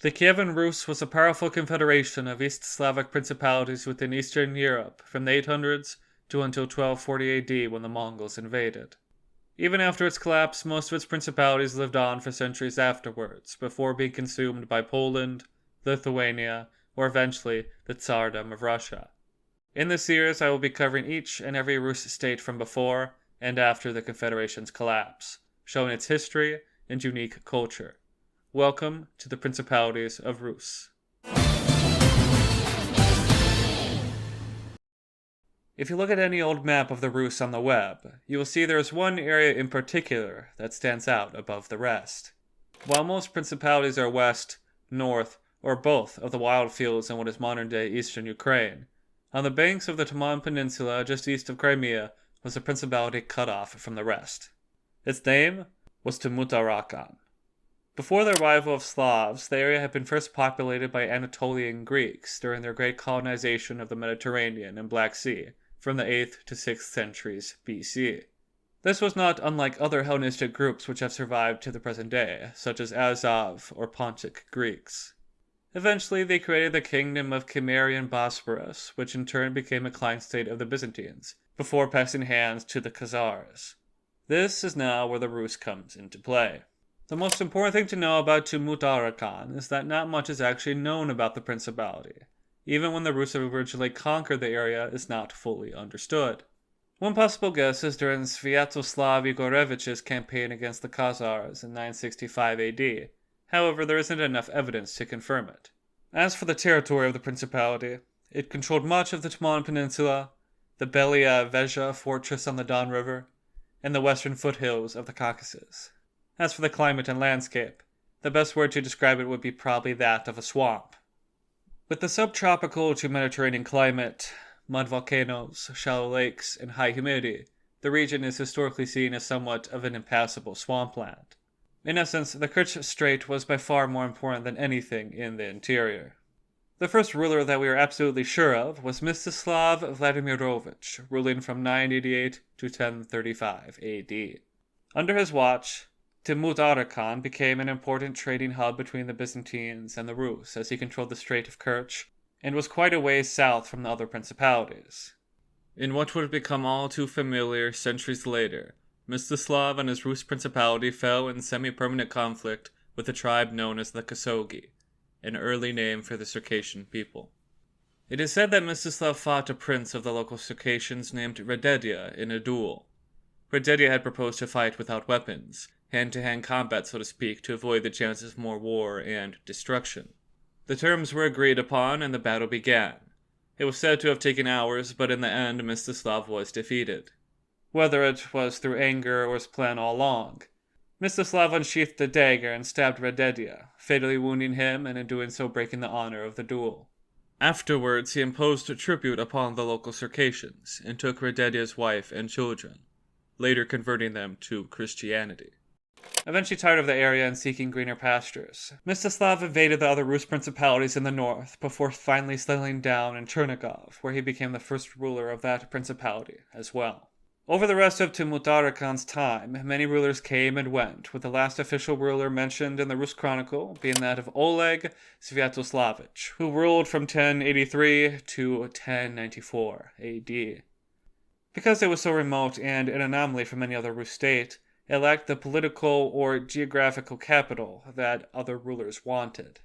The Kievan Rus was a powerful confederation of East Slavic principalities within Eastern Europe from the 800s to until 1240 AD when the Mongols invaded. Even after its collapse, most of its principalities lived on for centuries afterwards, before being consumed by Poland, Lithuania, or eventually the Tsardom of Russia. In this series, I will be covering each and every Rus state from before and after the Confederation's collapse, showing its history and unique culture. Welcome to the Principalities of Rus. If you look at any old map of the Rus on the web, you will see there is one area in particular that stands out above the rest. While most principalities are west, north, or both of the wild fields in what is modern-day eastern Ukraine, on the banks of the Taman Peninsula just east of Crimea was a principality cut off from the rest. Its name was Tmutarakan. Before the arrival of Slavs, the area had been first populated by Anatolian Greeks during their great colonization of the Mediterranean and Black Sea from the 8th to 6th centuries BC. This was not unlike other Hellenistic groups which have survived to the present day, such as Azov or Pontic Greeks. Eventually, they created the kingdom of Cimmerian Bosporus, which in turn became a client state of the Byzantines, before passing hands to the Khazars. This is now where the Rus comes into play. The most important thing to know about Tmutarakan is that not much is actually known about the principality. Even when the Rus originally conquered the area, is not fully understood. One possible guess is during Sviatoslav Igorevich's campaign against the Khazars in 965 AD. However, there isn't enough evidence to confirm it. As for the territory of the principality, it controlled much of the Taman Peninsula, the Belia Veja fortress on the Don River, and the western foothills of the Caucasus. As for the climate and landscape, the best word to describe it would be probably that of a swamp. With the subtropical to Mediterranean climate, mud volcanoes, shallow lakes, and high humidity, the region is historically seen as somewhat of an impassable swampland. In essence, the Kerch Strait was by far more important than anything in the interior. The first ruler that we are absolutely sure of was Mstislav Vladimirovich, ruling from 988 to 1035 AD. Under his watch, Tmutarakan became an important trading hub between the Byzantines and the Rus, as he controlled the Strait of Kerch and was quite a ways south from the other principalities. In what would become all too familiar centuries later, Mstislav and his Rus principality fell in semi-permanent conflict with a tribe known as the Kosogi, an early name for the Circassian people. It is said that Mstislav fought a prince of the local Circassians named Radedia in a duel. Radedia had proposed to fight without weapons, hand-to-hand combat so to speak, to avoid the chances of more war and destruction. The terms were agreed upon and the battle began. It was said to have taken hours, but in the end Mstislav was defeated. Whether it was through anger or his plan all along, Mstislav unsheathed a dagger and stabbed Radedia, fatally wounding him and in doing so breaking the honor of the duel. Afterwards he imposed tribute upon the local Circassians and took Radedia's wife and children, later converting them to Christianity. Eventually tired of the area and seeking greener pastures, Mstislav invaded the other Rus principalities in the north before finally settling down in Chernigov, where he became the first ruler of that principality as well. Over the rest of Tmutarakan's time, many rulers came and went, with the last official ruler mentioned in the Rus Chronicle being that of Oleg Sviatoslavich, who ruled from 1083 to 1094 AD. Because it was so remote and an anomaly from any other Rus state, it lacked the political or geographical capital that other rulers wanted.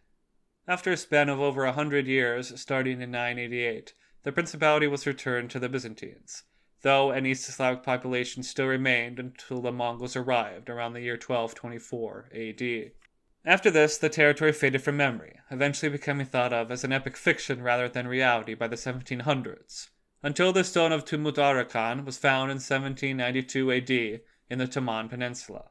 After a span of over 100 years, starting in 988, the principality was returned to the Byzantines, though an East Slavic population still remained until the Mongols arrived around the year 1224 AD. After this, the territory faded from memory, eventually becoming thought of as an epic fiction rather than reality by the 1700s, until the stone of Tmutarakan was found in 1792 AD in the Taman Peninsula.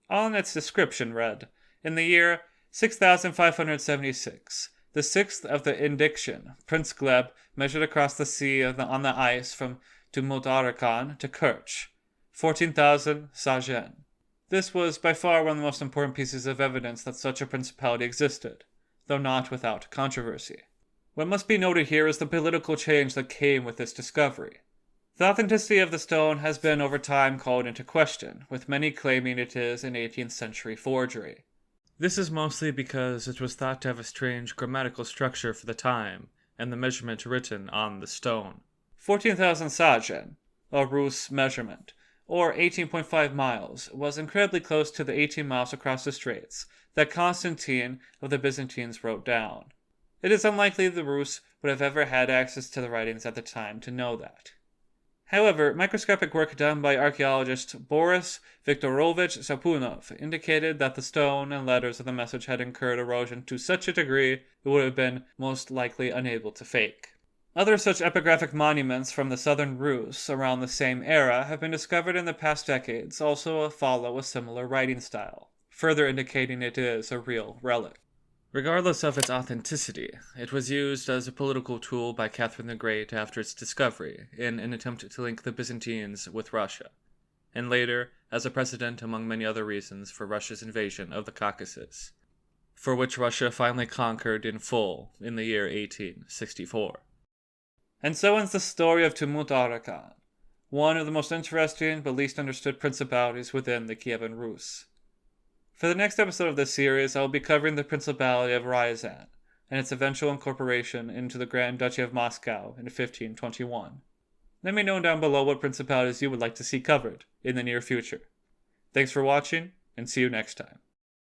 On its description read, in the year 6576, the sixth of the indiction, Prince Gleb measured across the sea on the ice from Tmutarakan to Kerch, 14,000 sajen. This was by far one of the most important pieces of evidence that such a principality existed, though not without controversy. What must be noted here is the political change that came with this discovery. The authenticity of the stone has been over time called into question, with many claiming it is an 18th century forgery. This is mostly because it was thought to have a strange grammatical structure for the time, and the measurement written on the stone. 14,000 sajen, a Rus measurement, or 18.5 miles, was incredibly close to the 18 miles across the straits that Constantine of the Byzantines wrote down. It is unlikely the Rus would have ever had access to the writings at the time to know that. However, microscopic work done by archaeologist Boris Viktorovich Sapunov indicated that the stone and letters of the message had incurred erosion to such a degree it would have been most likely unable to fake. Other such epigraphic monuments from the southern Rus around the same era have been discovered in the past decades, also follow a similar writing style, further indicating it is a real relic. Regardless of its authenticity, it was used as a political tool by Catherine the Great after its discovery in an attempt to link the Byzantines with Russia, and later as a precedent among many other reasons for Russia's invasion of the Caucasus, for which Russia finally conquered in full in the year 1864. And so ends the story of Tmutarakan, one of the most interesting but least understood principalities within the Kievan Rus. For the next episode of this series, I will be covering the Principality of Rusyn and its eventual incorporation into the Grand Duchy of Moscow in 1521. Let me know down below what principalities you would like to see covered in the near future. Thanks for watching, and see you next time.